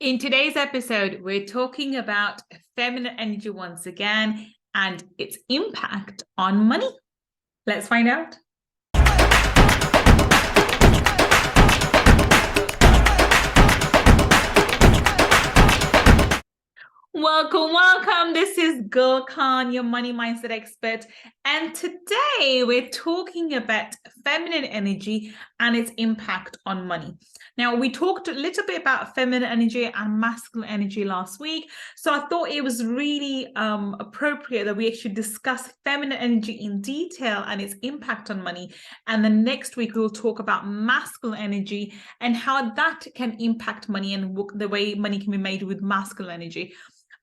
In today's episode, we're talking about feminine energy once again and its impact on money. Let's find out. Welcome. This is Gull, your money mindset expert. And today we're talking about feminine energy and its impact on money. Now, we talked a little bit about feminine energy and masculine energy last week. So I thought it was really appropriate that we actually discuss feminine energy in detail and its impact on money. And then next week, we'll talk about masculine energy and how that can impact money and the way money can be made with masculine energy.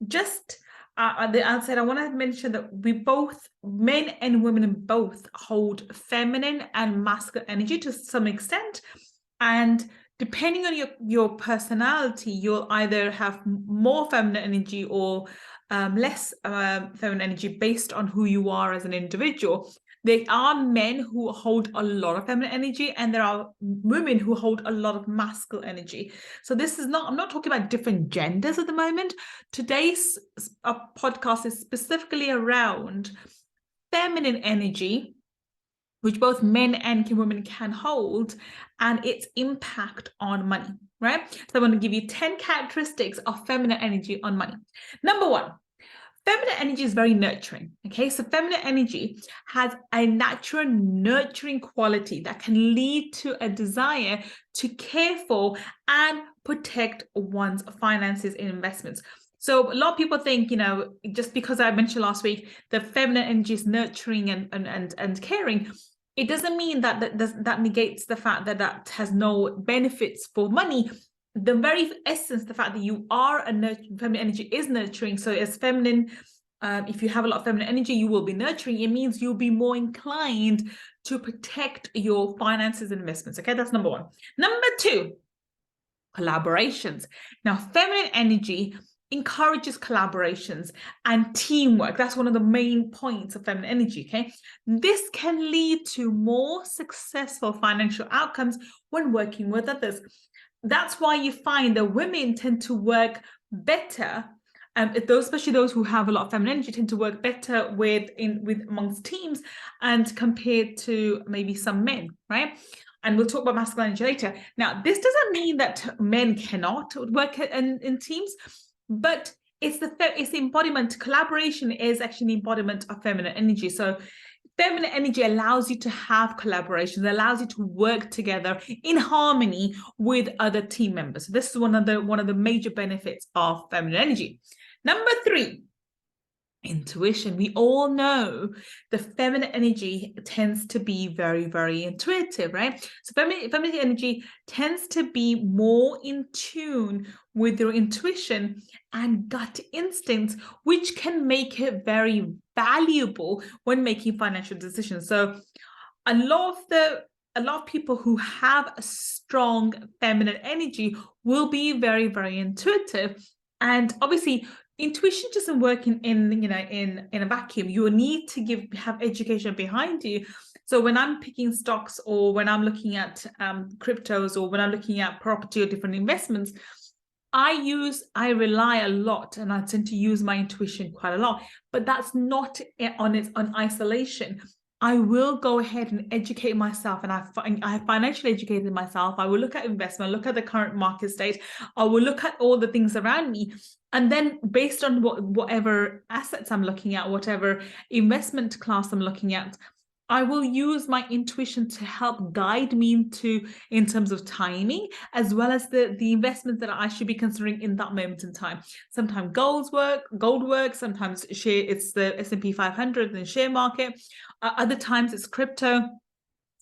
Just at the outset, I want to mention that we both, men and women both, hold feminine and masculine energy to some extent. And depending on your personality, you'll either have more feminine energy or less feminine energy based on who you are as an individual. There are men who hold a lot of feminine energy, and there are women who hold a lot of masculine energy. So this is not, I'm not talking about different genders at the moment. Today's podcast is specifically around feminine energy, which both men and women can hold, and its impact on money, right? So I'm going to give you 10 characteristics of feminine energy on money. Number one, feminine energy is very nurturing. Okay, so feminine energy has a natural nurturing quality that can lead to a desire to care for and protect one's finances and investments. So a lot of people think, just because I mentioned last week that feminine energy is nurturing and caring, it doesn't mean that negates the fact that has no benefits for money. The very essence, the fact that you are feminine energy is nurturing. So as feminine, if you have a lot of feminine energy, you will be nurturing. It means you'll be more inclined to protect your finances and investments. Okay, that's number one. Number two, collaborations. Now, feminine energy encourages collaborations and teamwork. That's one of the main points of feminine energy, okay? This can lead to more successful financial outcomes when working with others. That's why you find that women tend to work better, especially those who have a lot of feminine energy tend to work better with amongst teams and compared to maybe some men, right? And we'll talk about masculine energy later. Now, this doesn't mean that men cannot work in teams, but it's the embodiment. Collaboration is actually an embodiment of feminine energy. So feminine energy allows you to have collaborations, allows you to work together in harmony with other team members. So this is one of the major benefits of feminine energy. Number three, intuition. We all know the feminine energy tends to be very, very intuitive, right? So feminine energy tends to be more in tune with your intuition and gut instincts, which can make it very valuable when making financial decisions. So a lot of people who have a strong feminine energy will be very, very intuitive. And obviously, intuition doesn't work in a vacuum. You need to have education behind you. So when I'm picking stocks, or when I'm looking at cryptos, or when I'm looking at property or different investments, I rely a lot, and I tend to use my intuition quite a lot. But that's not on isolation. I will go ahead and educate myself, and I have financially educated myself. I will look at investment, look at the current market state. I will look at all the things around me. And then based on whatever assets I'm looking at, whatever investment class I'm looking at, I will use my intuition to help guide me in terms of timing, as well as the investments that I should be considering in that moment in time. Sometimes gold works, sometimes it's the S&P 500 and the share market. Other times it's crypto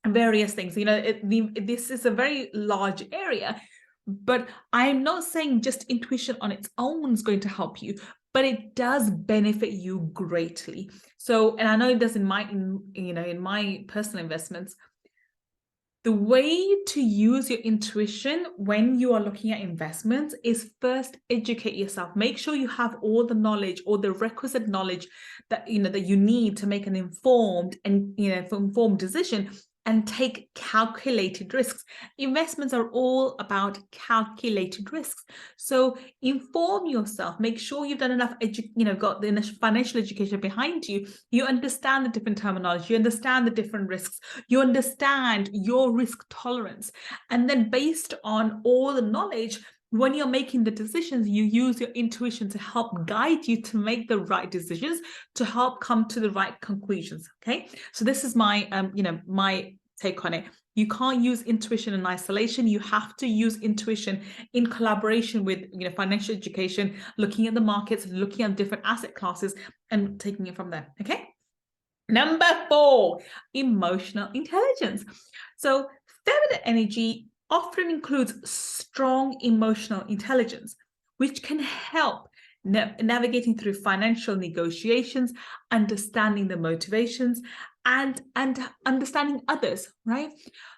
and various things. This is a very large area, but I'm not saying just intuition on its own is going to help you, but it does benefit you greatly. So, and I know it does in my personal investments. The way to use your intuition when you are looking at investments is first educate yourself. Make sure you have all the knowledge, or the requisite knowledge that you need to make an informed decision. and take calculated risks. Investments are all about calculated risks. So inform yourself, make sure you've done enough, got the financial education behind you. You understand the different terminology, you understand the different risks, you understand your risk tolerance. And then based on all the knowledge, when you're making the decisions, you use your intuition to help guide you to make the right decisions, to help come to the right conclusions. Okay, so this is my my take on it. You can't use intuition in isolation. You have to use intuition in collaboration with financial education, looking at the markets, looking at different asset classes, and taking it from there. Okay. Number 4, emotional intelligence. So feminine energy often includes strong emotional intelligence, which can help navigating through financial negotiations, understanding the motivations, and understanding others, right?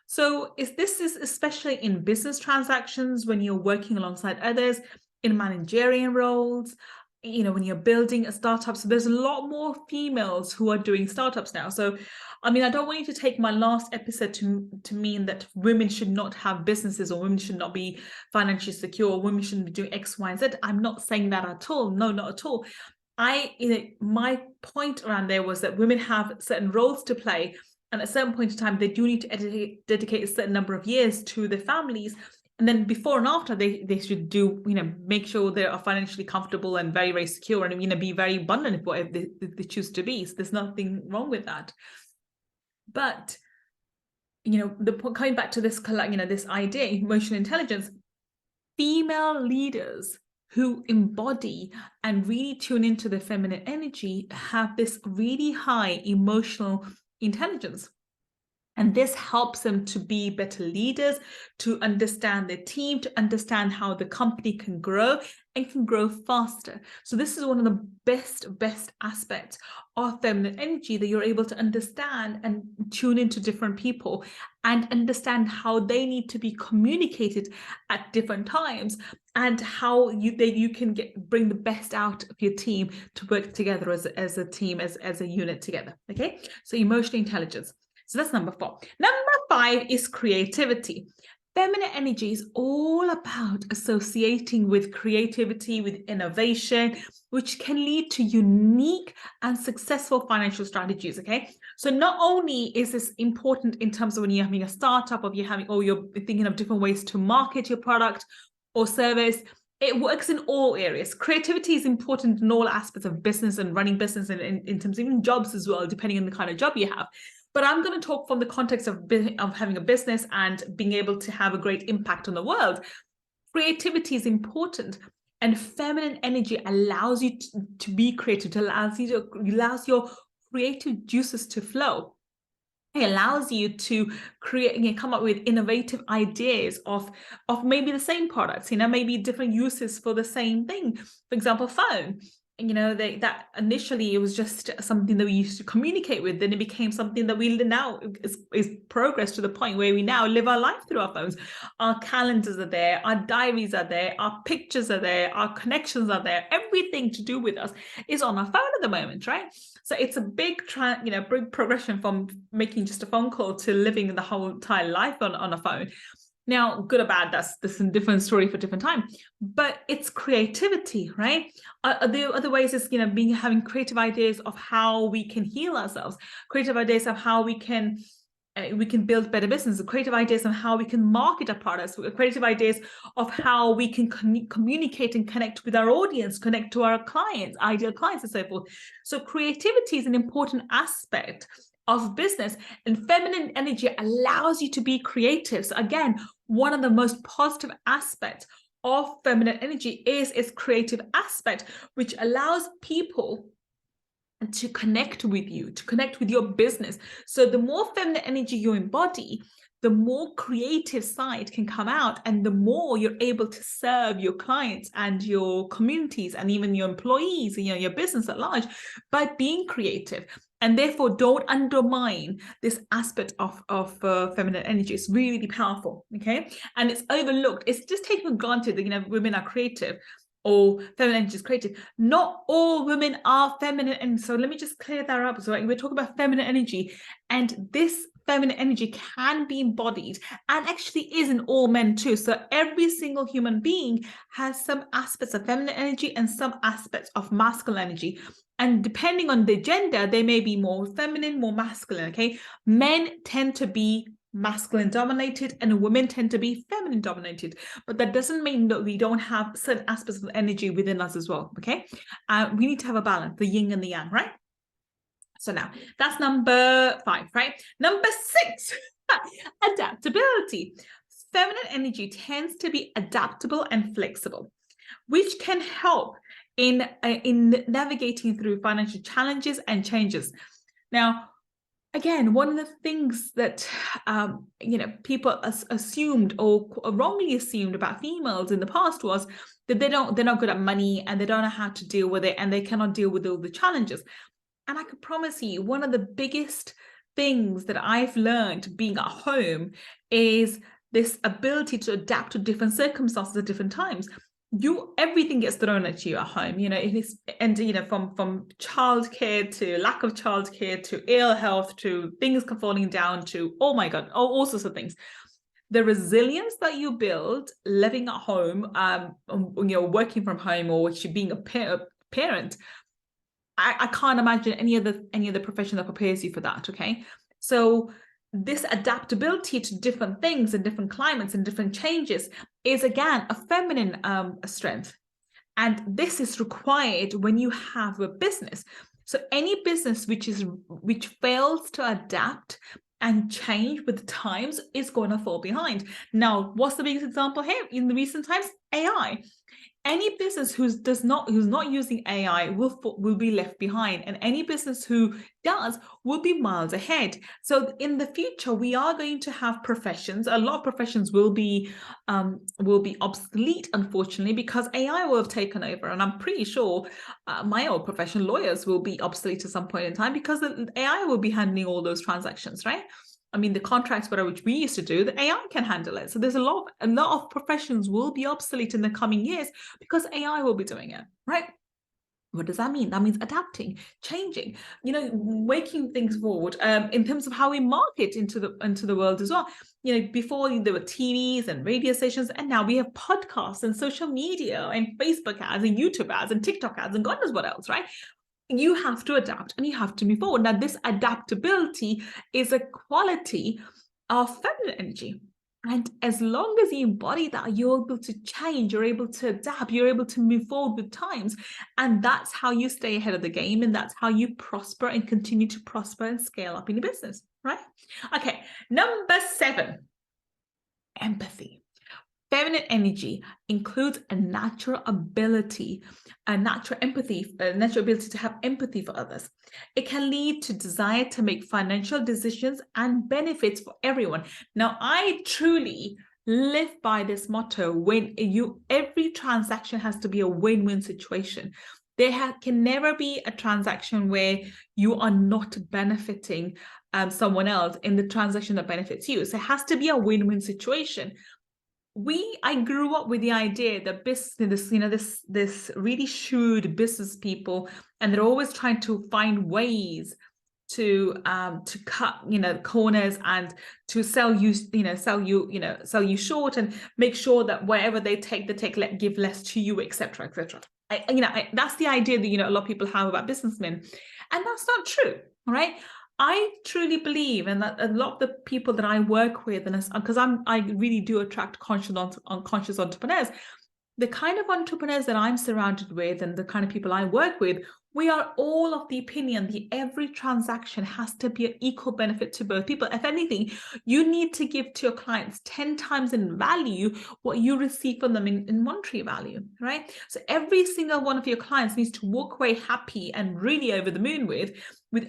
So this is especially in business transactions, when you're working alongside others, in managerial roles, when you're building a startup. So there's a lot more females who are doing startups now. So I don't want you to take my last episode to mean that women should not have businesses, or women should not be financially secure, or women shouldn't be doing X, Y, and Z. I'm not saying that at all. No, not at all. My point around there was that women have certain roles to play, and at a certain point in time, they do need to dedicate a certain number of years to their families. And then before and after, they should do, make sure they are financially comfortable and very, very secure, and, be very abundant if whatever they choose to be. So there's nothing wrong with that. But, coming back to this, this idea, emotional intelligence, female leaders who embody and really tune into the feminine energy have this really high emotional intelligence. And this helps them to be better leaders, to understand their team, to understand how the company can grow and can grow faster. So this is one of the best aspects of feminine energy, that you're able to understand and tune into different people and understand how they need to be communicated at different times, and how you can bring the best out of your team to work together as a team, as a unit together. Okay, so emotional intelligence. So that's number 4. Number 5 is creativity. Feminine energy is all about associating with creativity, with innovation, which can lead to unique and successful financial strategies. Okay, so not only is this important in terms of when you're having a startup, or you're thinking of different ways to market your product or service, it works in all areas. Creativity is important in all aspects of business and running business, and in terms of even jobs as well, depending on the kind of job you have. But I'm going to talk from the context of having a business and being able to have a great impact on the world. Creativity is important, and feminine energy allows you to be creative. It allows your creative juices to flow. It allows you to create, come up with innovative ideas of maybe the same products, maybe different uses for the same thing. For example, phone. That initially it was just something that we used to communicate with. Then it became something that we now is progress to the point where we now live our life through our phones. Our calendars are there, our diaries are there, our pictures are there, our connections are there. Everything to do with us is on our phone at the moment, right? So it's a big big progression from making just a phone call to living the whole entire life on a phone. Now, good or bad, that's a different story for different time. But it's creativity, right? The other ways is, having creative ideas of how we can heal ourselves, creative ideas of how we can build better business, creative ideas on how we can market our products, creative ideas of how we can communicate and connect with our audience, connect to our clients, ideal clients, and so forth. So creativity is an important aspect of business, and feminine energy allows you to be creative. So again, one of the most positive aspects of feminine energy is its creative aspect, which allows people to connect with you, to connect with your business. So the more feminine energy you embody, the more creative side can come out, and the more you're able to serve your clients and your communities and even your employees, your business at large, by being creative. And therefore, don't undermine this aspect of feminine energy. It's really, really powerful, okay? And it's overlooked. It's just taken for granted that, women are creative, or feminine energy is creative. Not all women are feminine. And so let me just clear that up. So we're talking about feminine energy, and this feminine energy can be embodied and actually is in all men too. So every single human being has some aspects of feminine energy and some aspects of masculine energy. And depending on the gender, they may be more feminine, more masculine, okay? Men tend to be masculine dominated and women tend to be feminine dominated, but that doesn't mean that we don't have certain aspects of energy within us as well, okay? We need to have a balance, the yin and the yang, right? So now that's number 5, right? Number 6, adaptability. Feminine energy tends to be adaptable and flexible, which can help in navigating through financial challenges and changes. Now, again, one of the things that people assumed or wrongly assumed about females in the past was that they're not good at money and they don't know how to deal with it and they cannot deal with all the challenges. And I can promise you, one of the biggest things that I've learned being at home is this ability to adapt to different circumstances at different times. Everything gets thrown at you at home, from childcare to lack of childcare to ill health to things falling down to, oh my God, all sorts of things. The resilience that you build living at home, working from home, or being a parent, I can't imagine any other profession that prepares you for that, okay? So this adaptability to different things and different climates and different changes is, again, a feminine strength. And this is required when you have a business. So any business which fails to adapt and change with times is going to fall behind. Now, what's the biggest example here in the recent times? AI. Any business who's not using AI will be left behind, and any business who does will be miles ahead. So in the future, we are going to have professions. A lot of professions will be obsolete, unfortunately, because AI will have taken over. And I'm pretty sure my old profession, lawyers, will be obsolete at some point in time because the AI will be handling all those transactions, right? I mean, the contracts, which we used to do, the AI can handle it. So there's a lot of professions will be obsolete in the coming years because AI will be doing it, right? What does that mean? That means adapting, changing, making things forward in terms of how we market into the world as well. Before there were TVs and radio stations, and now we have podcasts and social media and Facebook ads and YouTube ads and TikTok ads and God knows what else, right? You have to adapt and you have to move forward. Now, this adaptability is a quality of feminine energy. And as long as you embody that, you're able to change, you're able to adapt, you're able to move forward with times. And that's how you stay ahead of the game. And that's how you prosper and continue to prosper and scale up in your business, right? Okay, number 7, empathy. Feminine energy includes a natural ability to have empathy for others. It can lead to desire to make financial decisions and benefits for everyone. Now, I truly live by this motto: every transaction has to be a win-win situation. There can never be a transaction where you are not benefiting someone else in the transaction that benefits you. So it has to be a win-win situation. I grew up with the idea that this really shrewd business people, and they're always trying to find ways to cut corners and to sell you short and make sure that wherever they give less to you, etc. That's the idea that a lot of people have about businessmen, and that's not true, right? I truly believe, and that a lot of the people that I work with, and because I really do attract conscious entrepreneurs, the kind of entrepreneurs that I'm surrounded with and the kind of people I work with, we are all of the opinion that every transaction has to be an equal benefit to both people. If anything, you need to give to your clients 10 times in value what you receive from them in monetary value, right? So every single one of your clients needs to walk away happy and really over the moon with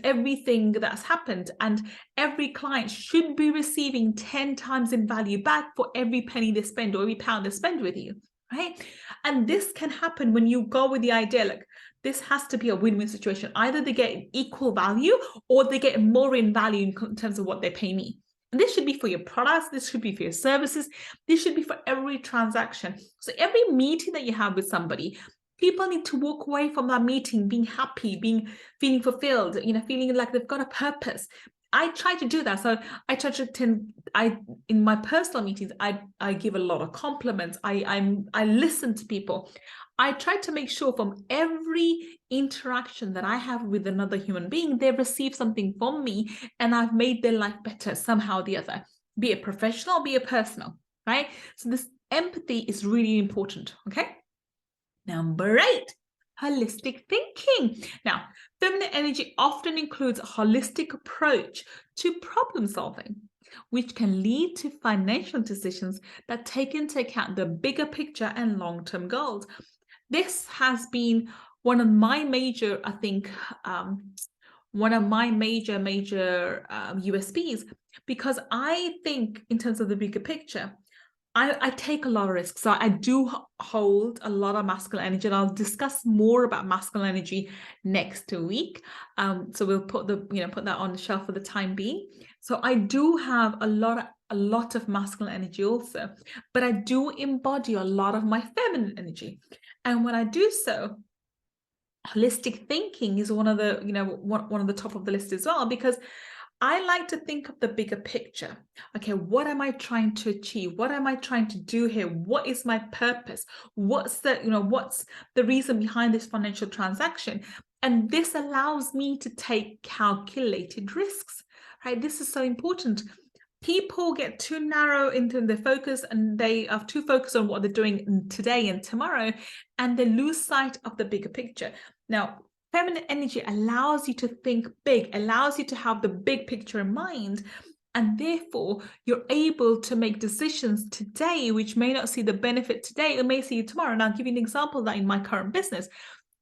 everything that's happened. And every client should be receiving 10 times in value back for every penny they spend or every pound they spend with you, right? And this can happen when you go with the idea, like, this has to be a win-win situation. Either they get equal value or they get more in value in terms of what they pay me. And this should be for your products. This should be for your services. This should be for every transaction. So every meeting that you have with somebody, people need to walk away from that meeting being happy, feeling fulfilled, feeling like they've got a purpose. I try to do that. So I try to in my personal meetings, I give a lot of compliments. I listen to people. I try to make sure from every interaction that I have with another human being, they receive something from me, and I've made their life better somehow or the other, be it professional, be it personal, right? So this empathy is really important, okay? Number 8, holistic thinking. Now, feminine energy often includes a holistic approach to problem solving, which can lead to financial decisions that take into account the bigger picture and long-term goals. This has been one of my major, I think, one of my major USPs, because I think in terms of the bigger picture, I take a lot of risks. So I do hold a lot of masculine energy, and I'll discuss more about masculine energy next week. So we'll put that on the shelf for the time being. So I do have a lot of masculine energy also, but I do embody a lot of my feminine energy. And when I do so, holistic thinking is one of the, one of the top of the list as well, because I like to think of the bigger picture. Okay, what am I trying to achieve? What am I trying to do here? What is my purpose? What's the reason behind this financial transaction? And this allows me to take calculated risks, right? This is so important. People get too narrow into their focus, and they are too focused on what they're doing today and tomorrow, and they lose sight of the bigger picture. Now, feminine energy allows you to think big, allows you to have the big picture in mind, and therefore you're able to make decisions today which may not see the benefit today or may see you tomorrow. And I'll give you an example of that in my current business.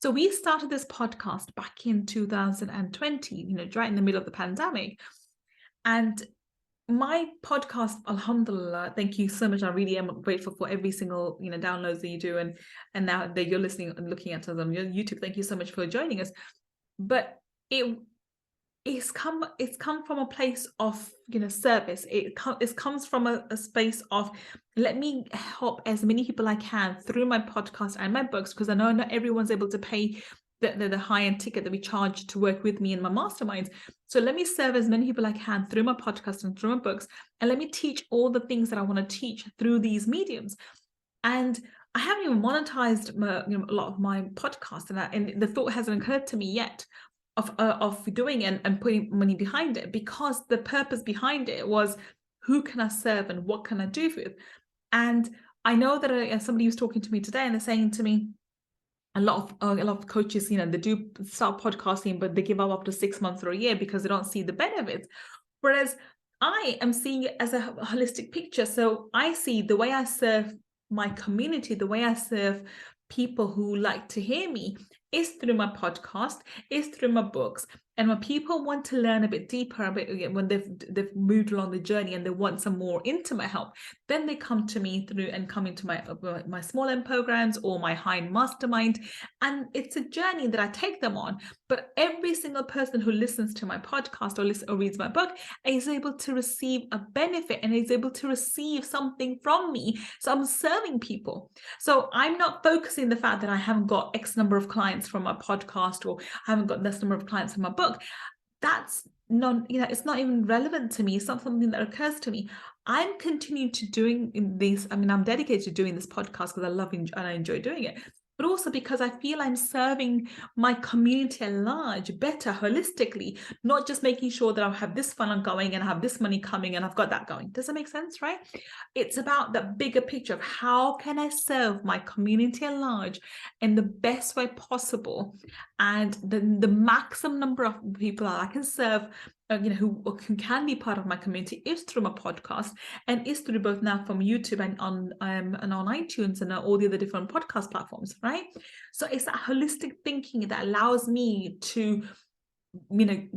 So we started this podcast back in 2020, right in the middle of the pandemic. And my podcast, alhamdulillah, thank you so much. I really am grateful for every single downloads that you do, and now that you're listening and looking at us on YouTube. Thank you so much for joining us. But it's come from a place of service. It comes from a space of, let me help as many people I can through my podcast and my books, because I know not everyone's able to pay the high-end ticket that we charge to work with me in my masterminds. So let me serve as many people I can through my podcast and through my books, and let me teach all the things that I want to teach through these mediums. And I haven't even monetized a lot of my podcasts, and the thought hasn't occurred to me yet of doing it and putting money behind it, because the purpose behind it was, who can I serve and what can I do with? And I know that somebody was talking to me today, and they're saying to me, a lot of coaches, they do start podcasting, but they give up after 6 months or a year because they don't see the benefits. Whereas I am seeing it as a holistic picture. So I see the way I serve my community, the way I serve people who like to hear me, is through my podcast, is through my books. And when people want to learn a bit deeper, when they've moved along the journey and they want some more intimate help, then they come to me through and come into my small end programs or my high-end mastermind. And it's a journey that I take them on. But every single person who listens to my podcast or reads my book is able to receive a benefit and is able to receive something from me. So I'm serving people. So I'm not focusing the fact that I haven't got X number of clients from my podcast, or I haven't got this number of clients from my book. That's it's not even relevant to me. It's not something that occurs to me. I'm continuing to doing these. I'm dedicated to doing this podcast because I love and I enjoy doing it, but also because I feel I'm serving my community at large better holistically, not just making sure that I have this funnel going and I have this money coming and I've got that going. Does that make sense, right? It's about the bigger picture of how can I serve my community at large in the best way possible, and the maximum number of people that I can serve, who can be part of my community, is through my podcast, and is through both now from YouTube and on iTunes and all the other different podcast platforms, right? So it's that holistic thinking that allows me to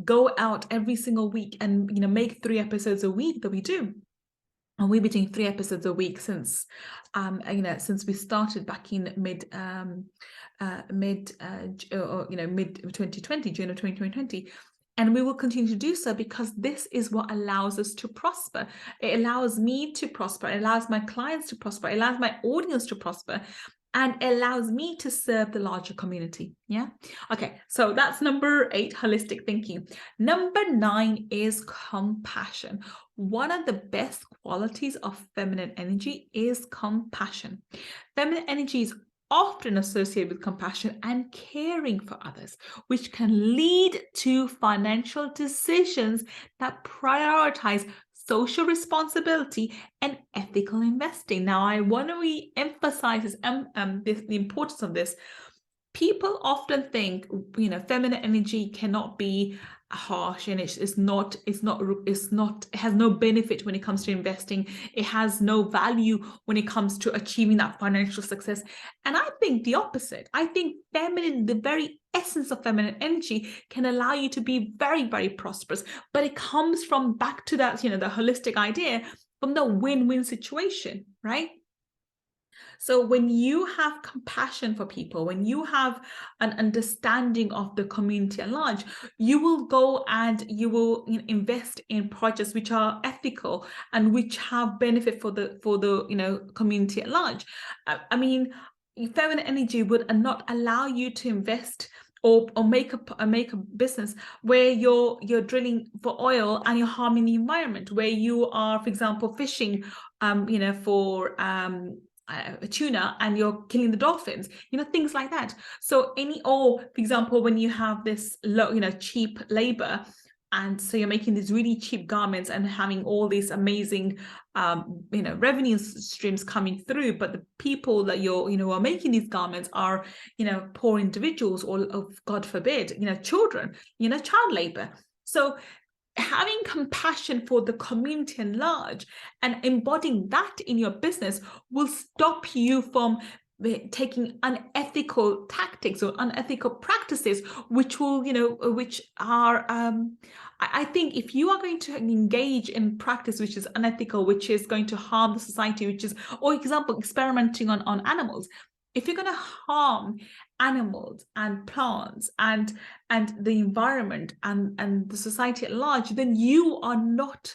go out every single week and make 3 episodes a week that we do. And we've been doing 3 episodes a week since we started back in mid 2020, June of 2020. And we will continue to do so, because this is what allows us to prosper. It allows me to prosper. It allows my clients to prosper. It allows my audience to prosper. and allows me to serve the larger community. Yeah. Okay. So that's number 8, holistic thinking. Number 9 is compassion. One of the best qualities of feminine energy is compassion. Feminine energy is often associated with compassion and caring for others, which can lead to financial decisions that prioritize social responsibility and ethical investing. Now, I want to re-emphasize the importance of this. People often think, feminine energy cannot be harsh, and it has no benefit when it comes to investing. It has no value when it comes to achieving that financial success. And I think the opposite. I think the very essence of feminine energy can allow you to be very, very prosperous. But it comes from back to that, the holistic idea, from the win-win situation, right? So when you have compassion for people, when you have an understanding of the community at large, you will go and you will invest in projects which are ethical and which have benefit for the community at large. I mean, feminine energy would not allow you to invest or make a business where you're drilling for oil and you're harming the environment, where you are, for example, fishing for tuna and you're killing the dolphins, things like that. So for example, when you have this low, cheap labor, and so you're making these really cheap garments and having all these amazing revenue streams coming through, but the people that are making these garments are poor individuals, or God forbid, children, child labor. So having compassion for the community at large and embodying that in your business will stop you from taking unethical tactics or unethical practices, which are I think if you are going to engage in practice which is unethical, which is going to harm the society, which is, for example, experimenting on animals, if you're going to harm animals and plants and the environment and the society at large, then you are not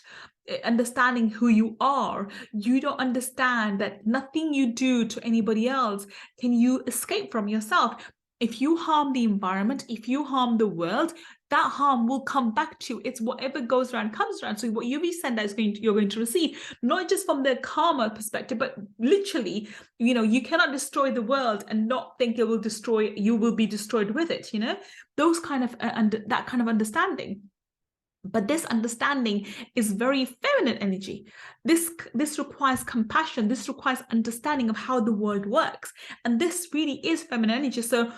understanding who you are. You don't understand that nothing you do to anybody else can you escape from yourself. If you harm the environment, if you harm the world, that harm will come back to you. It's whatever goes around comes around. So what you send out you're going to receive, not just from the karma perspective, but literally, you cannot destroy the world and not think it will destroy, you will be destroyed with it, those kind of, that kind of understanding. But this understanding is very feminine energy. This requires compassion. This requires understanding of how the world works. And this really is feminine energy. So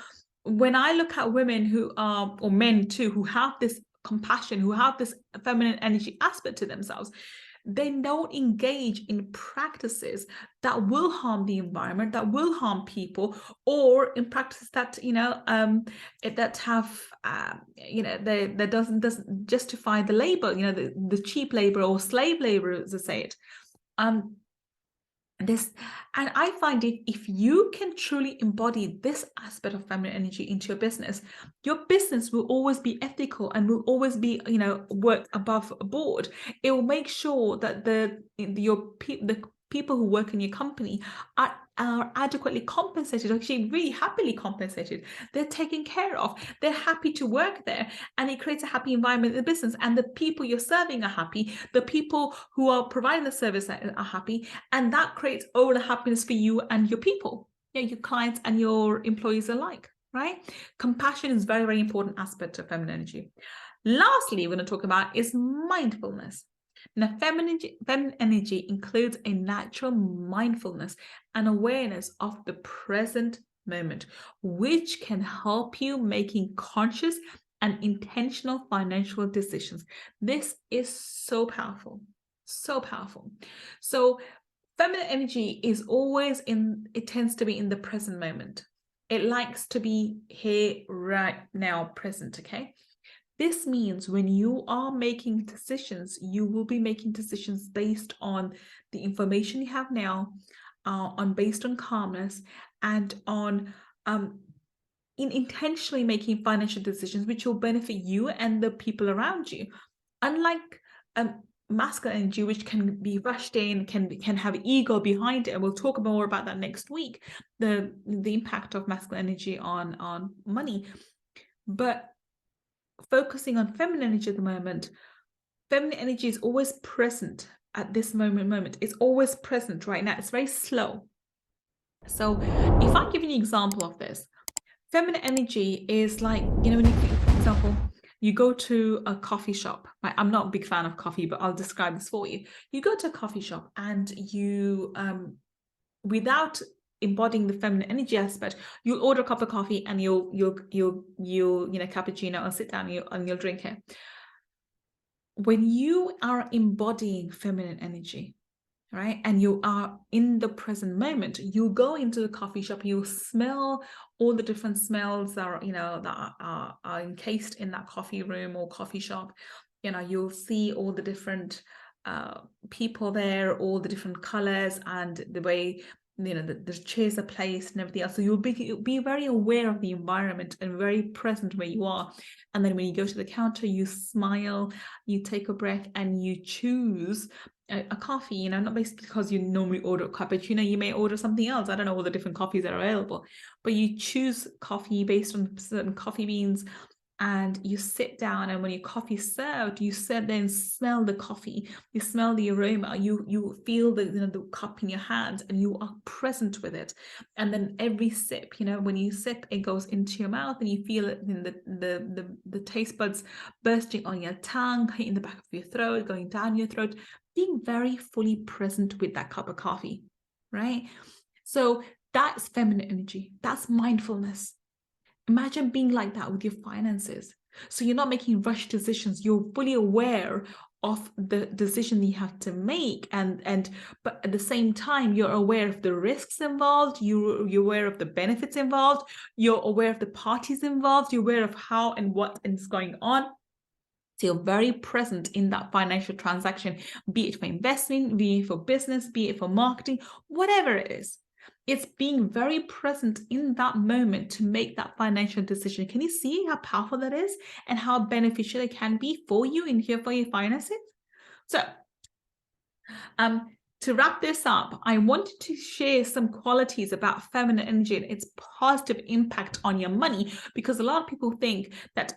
when I look at women who are, or men too, who have this compassion, who have this feminine energy aspect to themselves, they don't engage in practices that will harm the environment, that will harm people, or in practices that that have that doesn't justify the labor, the cheap labor or slave labor, as I say it. And I find if you can truly embody this aspect of feminine energy into your business will always be ethical and will always be, work above board. It will make sure that the people who work in your company are adequately compensated, actually really happily compensated. They're taken care of. They're happy to work there, and it creates a happy environment in the business. And the people you're serving are happy. The people who are providing the service are happy, and that creates all the happiness for you and your people, your clients and your employees alike. Right? Compassion is a very, very important aspect of feminine energy. Lastly, we're going to talk about is mindfulness. Now, feminine energy includes a natural mindfulness and awareness of the present moment, which can help you making conscious and intentional financial decisions. This is so powerful, so powerful. So feminine energy is always it tends to be in the present moment. It likes to be here, right now, present, okay? This means when you are making decisions, you will be making decisions based on the information you have now, based on calmness, and on intentionally making financial decisions which will benefit you and the people around you. Unlike masculine energy, which can be rushed in, can have ego behind it, and we'll talk more about that next week, the impact of masculine energy on money. But focusing on feminine energy at the moment, feminine energy is always present at this moment. It's always present right now. It's very slow. So if I give you an example of this, feminine energy is like, you know, when you, for example, you go to a coffee shop. Right? I'm not a big fan of coffee, but I'll describe this for you. You go to a coffee shop and you, without embodying the feminine energy aspect, you'll order a cup of coffee and you'll cappuccino, and sit down and you'll drink it. When you are embodying feminine energy, right, and you are in the present moment, you go into the coffee shop, you smell all the different smells that are, that are encased in that coffee room or coffee shop. You'll see all the different people there, all the different colors, and the way the chairs are placed and everything else. So you'll be very aware of the environment and very present where you are. And then when you go to the counter, you smile, you take a breath, and you choose a coffee, not basically because you normally order a cappuccino, you may order something else. I don't know all the different coffees that are available, but you choose coffee based on certain coffee beans, and you sit down, and when your coffee is served, you sit there and smell the coffee, you smell the aroma, you feel the cup in your hands, and you are present with it. And then every sip, when you sip, it goes into your mouth, and you feel it in the taste buds bursting on your tongue, hitting the back of your throat, going down your throat, being very fully present with that cup of coffee, right? So that's feminine energy. That's mindfulness. Imagine being like that with your finances. So you're not making rushed decisions. You're fully aware of the decision you have to make, but at the same time, you're aware of the risks involved. You're aware of the benefits involved. You're aware of the parties involved. You're aware of how and what is going on. So you're very present in that financial transaction, be it for investing, be it for business, be it for marketing, whatever it is. It's being very present in that moment to make that financial decision. Can you see how powerful that is and how beneficial it can be for you in here for your finances? So, to wrap this up, I wanted to share some qualities about feminine energy and its positive impact on your money, because a lot of people think that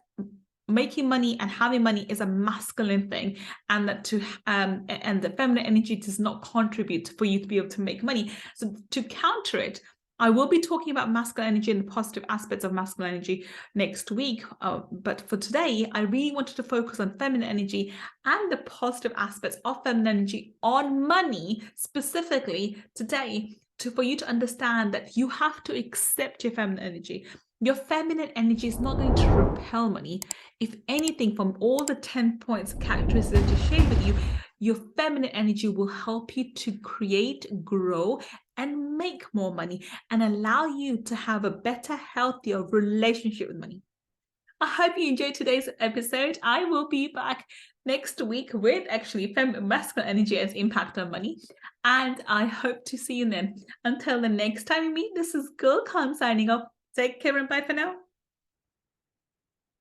making money and having money is a masculine thing, and that and the feminine energy does not contribute for you to be able to make money. So to counter it, I will be talking about masculine energy and the positive aspects of masculine energy next week. But for today, I really wanted to focus on feminine energy and the positive aspects of feminine energy on money specifically today, for you to understand that you have to accept your feminine energy. Your feminine energy is not going to repel money. If anything, from all the 10 points, characteristics that I shared with you, your feminine energy will help you to create, grow, and make more money, and allow you to have a better, healthier relationship with money. I hope you enjoyed today's episode. I will be back next week with actually masculine energy and its impact on money. And I hope to see you then. Until the next time we meet, this is Gull signing off. Take care and bye for now.